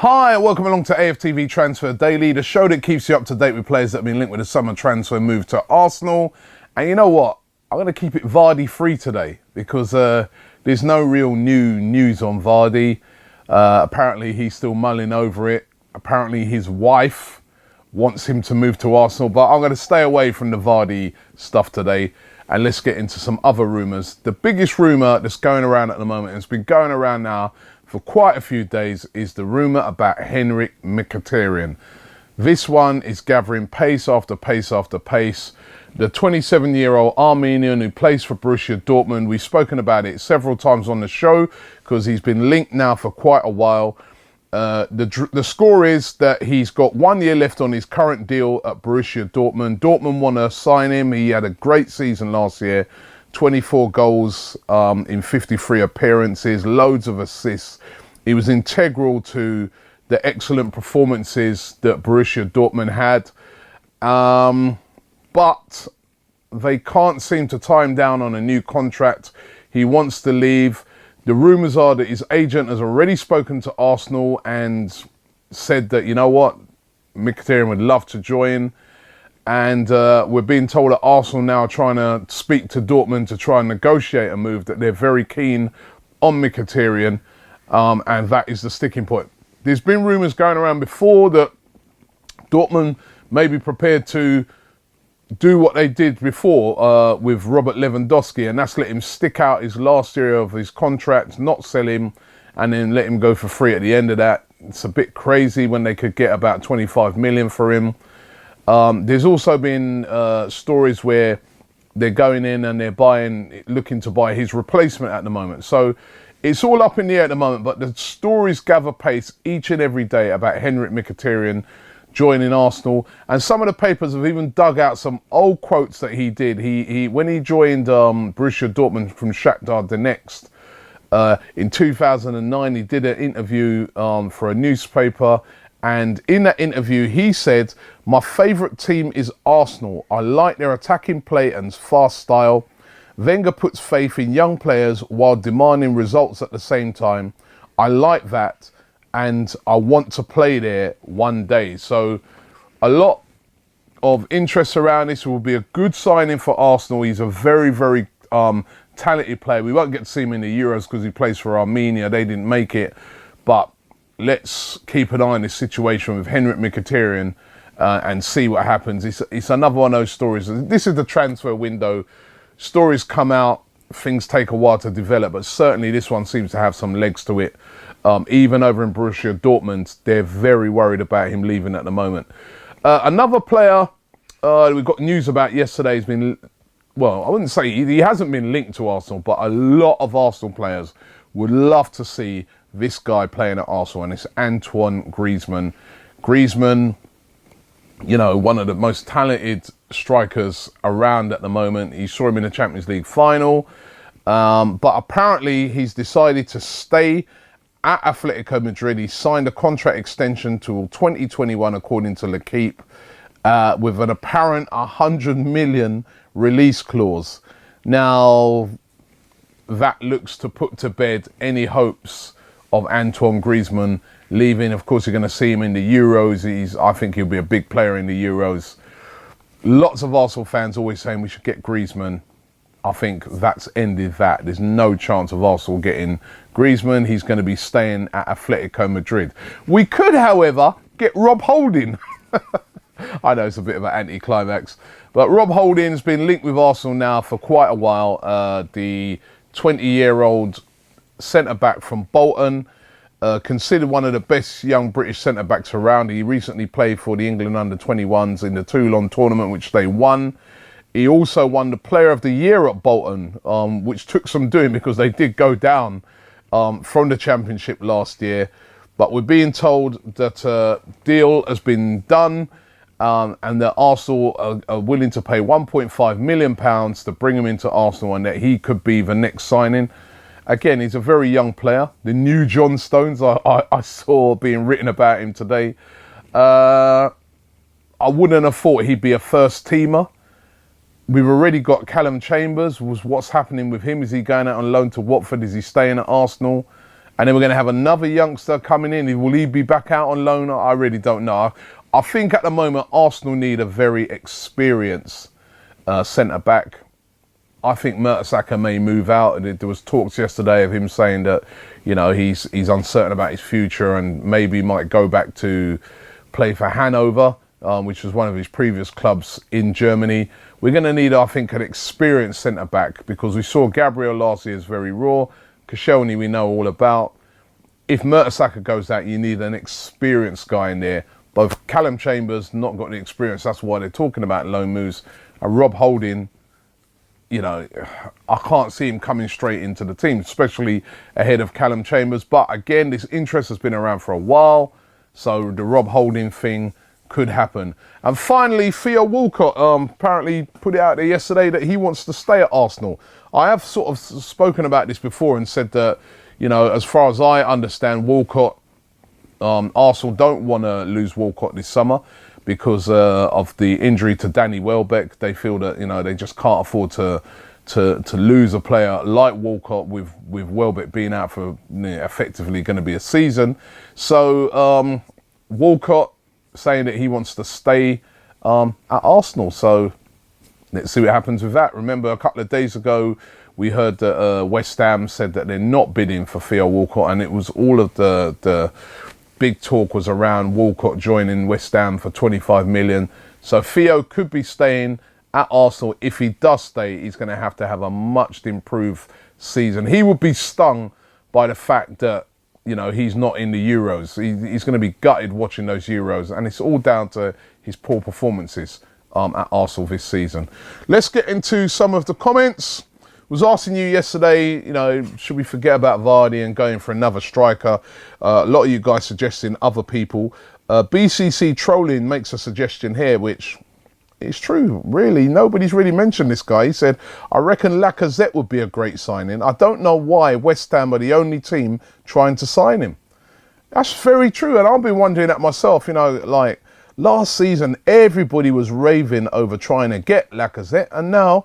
Hi, welcome along to AFTV Transfer Daily, the show that keeps you up to date with players that have been linked with a summer transfer move to Arsenal. And you know what? I'm going to keep it Vardy free today because there's no real new news on Vardy. Apparently, he's still mulling over it. Apparently, his wife wants him to move to Arsenal. But I'm going to stay away from the Vardy stuff today. And let's get into some other rumours. The biggest rumour that's going around at the moment, and it's been going around now for quite a few days, is the rumour about Henrikh Mkhitaryan. This one is gathering pace after pace after pace. The 27-year-old Armenian who plays for Borussia Dortmund, we've spoken about it several times on the show because he's been linked now for quite a while. The score is that he's got 1 year left on his current deal at Borussia Dortmund. Dortmund want to sign him. He had a great season last year. 24 goals in 53 appearances, loads of assists. He was integral to the excellent performances that Borussia Dortmund had. But they can't seem to tie him down on a new contract. He wants to leave. The rumours are that his agent has already spoken to Arsenal and said that, you know what, Mkhitaryan would love to join. And we're being told that Arsenal now are trying to speak to Dortmund to try and negotiate a move, that they're very keen on Mkhitaryan, and that is the sticking point. There's been rumours going around before that Dortmund may be prepared to do what they did before with Robert Lewandowski, and that's let him stick out his last year of his contract, not sell him, and then let him go for free at the end of that. It's a bit crazy when they could get about 25 million for him. There's also been stories where they're going in and they're looking to buy his replacement at the moment. So it's all up in the air at the moment, but the stories gather pace each and every day about Henrikh Mkhitaryan joining Arsenal. And some of the papers have even dug out some old quotes that he did. He when he joined Borussia Dortmund from Shakhtar Donetsk in 2009, he did an interview for a newspaper. And in that interview, he said, "My favourite team is Arsenal. I like their attacking play and fast style. Wenger puts faith in young players while demanding results at the same time. I like that, and I want to play there one day." So a lot of interest around this. Will be a good signing for Arsenal. He's a very, very talented player. We won't get to see him in the Euros because he plays for Armenia. They didn't make it, but let's keep an eye on this situation with Henrikh Mkhitaryan and see what happens. It's another one of those stories. This is the transfer window. Stories come out, things take a while to develop, but certainly this one seems to have some legs to it. Even over in Borussia Dortmund, they're very worried about him leaving at the moment. Another player we got news about yesterday has been, well, I wouldn't say he hasn't been linked to Arsenal, but a lot of Arsenal players would love to see this guy playing at Arsenal, and it's Antoine Griezmann. Griezmann, you know, one of the most talented strikers around at the moment. You saw him in the Champions League final, but apparently he's decided to stay at Atletico Madrid. He signed a contract extension till 2021, according to L'Equipe, with an apparent 100 million release clause. Now, that looks to put to bed any hopes of Antoine Griezmann leaving. Of course, you're going to see him in the Euros. I think he'll be a big player in the Euros. Lots of Arsenal fans always saying we should get Griezmann. I think that's ended that. There's no chance of Arsenal getting Griezmann. He's going to be staying at Atletico Madrid. We could, however, get Rob Holding. I know it's a bit of an anticlimax, but Rob Holding's been linked with Arsenal now for quite a while. The 20-year-old centre-back from Bolton, considered one of the best young British centre-backs around. He recently played for the England under-21s in the Toulon tournament, which they won. He also won the Player of the Year at Bolton, which took some doing because they did go down from the Championship last year. But we're being told that a deal has been done and that Arsenal are willing to pay £1.5 million to bring him into Arsenal, and that he could be the next signing. Again, he's a very young player. The new John Stones, I saw being written about him today. I wouldn't have thought he'd be a first teamer. We've already got Callum Chambers. What's happening with him? Is he going out on loan to Watford? Is he staying at Arsenal? And then we're going to have another youngster coming in. Will he be back out on loan? I really don't know. I think at the moment Arsenal need a very experienced centre-back. I think Mertesacker may move out. And there was talks yesterday of him saying that, you know, he's uncertain about his future and maybe might go back to play for Hanover, which was one of his previous clubs in Germany. We're going to need, I think, an experienced centre-back because we saw Gabriel last year is very raw. Koscielny we know all about. If Mertesacker goes out, you need an experienced guy in there. Both Callum Chambers not got the experience. That's why they're talking about loan moves. And Rob Holding, you know, I can't see him coming straight into the team, especially ahead of Callum Chambers. But again, this interest has been around for a while. So the Rob Holding thing could happen. And finally, Theo Walcott apparently put it out there yesterday that he wants to stay at Arsenal. I have sort of spoken about this before and said that, you know, as far as I understand, Walcott, Arsenal don't want to lose Walcott this summer because of the injury to Danny Welbeck. They feel that, you know, they just can't afford to lose a player like Walcott with Welbeck being out for, you know, effectively going to be a season. So Walcott saying that he wants to stay at Arsenal. So let's see what happens with that. Remember, a couple of days ago, we heard that West Ham said that they're not bidding for Theo Walcott, and it was all of the big talk was around Walcott joining West Ham for 25 million. So Theo could be staying at Arsenal. If he does stay, he's going to have a much improved season. He would be stung by the fact that, you know, he's not in the Euros. He's going to be gutted watching those Euros, and it's all down to his poor performances at Arsenal this season. Let's get into some of the comments. Was asking you yesterday, you know, should we forget about Vardy and going for another striker? A lot of you guys suggesting other people. BCC Trolling makes a suggestion here, which is true, really. Nobody's really mentioned this guy. He said, I reckon Lacazette would be a great signing. I don't know why West Ham are the only team trying to sign him. That's very true, and I've been wondering that myself. You know, like last season, everybody was raving over trying to get Lacazette, and now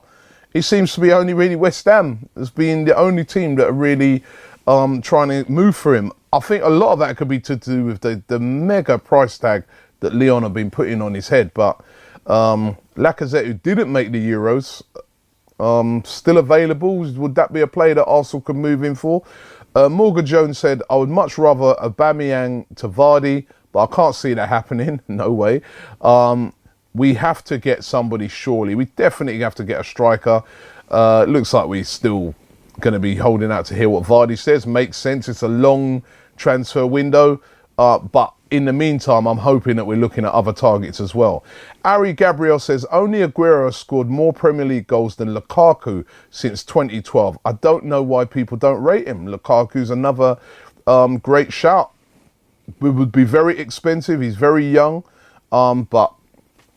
it seems to be only really West Ham as being the only team that are really trying to move for him. I think a lot of that could be to do with the mega price tag that Lyon have been putting on his head. But Lacazette, who didn't make the Euros, still available. Would that be a player that Arsenal could move in for? Morgan Jones said, I would much rather Aubameyang to Vardy, but I can't see that happening. No way. We have to get somebody, surely. We definitely have to get a striker. Looks like we're still going to be holding out to hear what Vardy says. Makes sense. It's a long transfer window. But in the meantime, I'm hoping that we're looking at other targets as well. Ari Gabriel says, only Aguero has scored more Premier League goals than Lukaku since 2012. I don't know why people don't rate him. Lukaku's another great shout. It would be very expensive. He's very young. But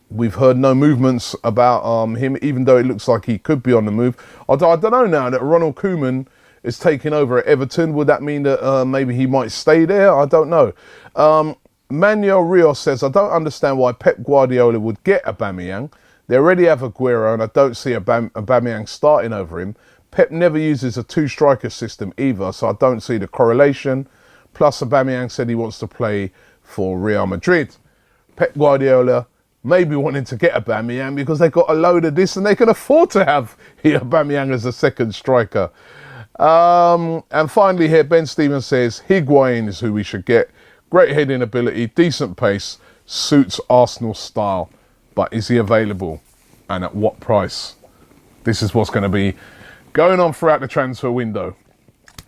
we've heard no movements about him, even though it looks like he could be on the move. Although I don't know now that Ronald Koeman is taking over at Everton. Would that mean that maybe he might stay there? I don't know. Manuel Rios says, I don't understand why Pep Guardiola would get Aubameyang. They already have Aguero, and I don't see Aubameyang starting over him. Pep never uses a two-striker system either, so I don't see the correlation. Plus, Aubameyang said he wants to play for Real Madrid. Pep Guardiola maybe wanting to get Aubameyang because they got a load of this and they can afford to have Aubameyang as a second striker. And finally here, Ben Stevens says, Higuain is who we should get. Great heading ability, decent pace, suits Arsenal style. But is he available? And at what price? This is what's going to be going on throughout the transfer window.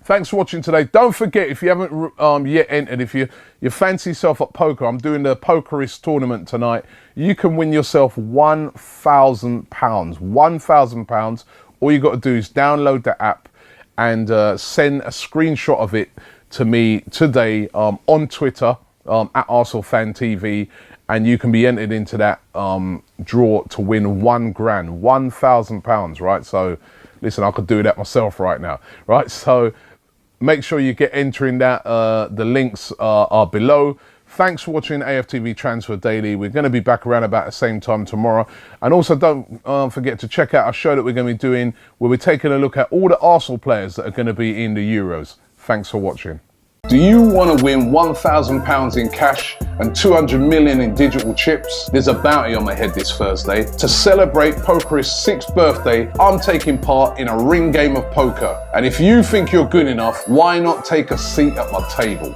Thanks for watching today. Don't forget, if you haven't yet entered, if you fancy yourself at poker, I'm doing the Pokerist tournament tonight. You can win yourself £1,000. £1,000. All you got to do is download the app and send a screenshot of it to me today on Twitter at Arsenal Fan TV, and you can be entered into that draw to win £1,000, £1,000, right? So listen, I could do that myself right now, right? So make sure you get entering that. The links are below. Thanks for watching AFTV Transfer Daily. We're going to be back around about the same time tomorrow. And also don't forget to check out our show that we're going to be doing, where we're taking a look at all the Arsenal players that are going to be in the Euros. Thanks for watching. Do you want to win £1,000 in cash and 200 million in digital chips? There's a bounty on my head this Thursday. To celebrate Pokerist's 6th birthday, I'm taking part in a ring game of poker. And if you think you're good enough, why not take a seat at my table?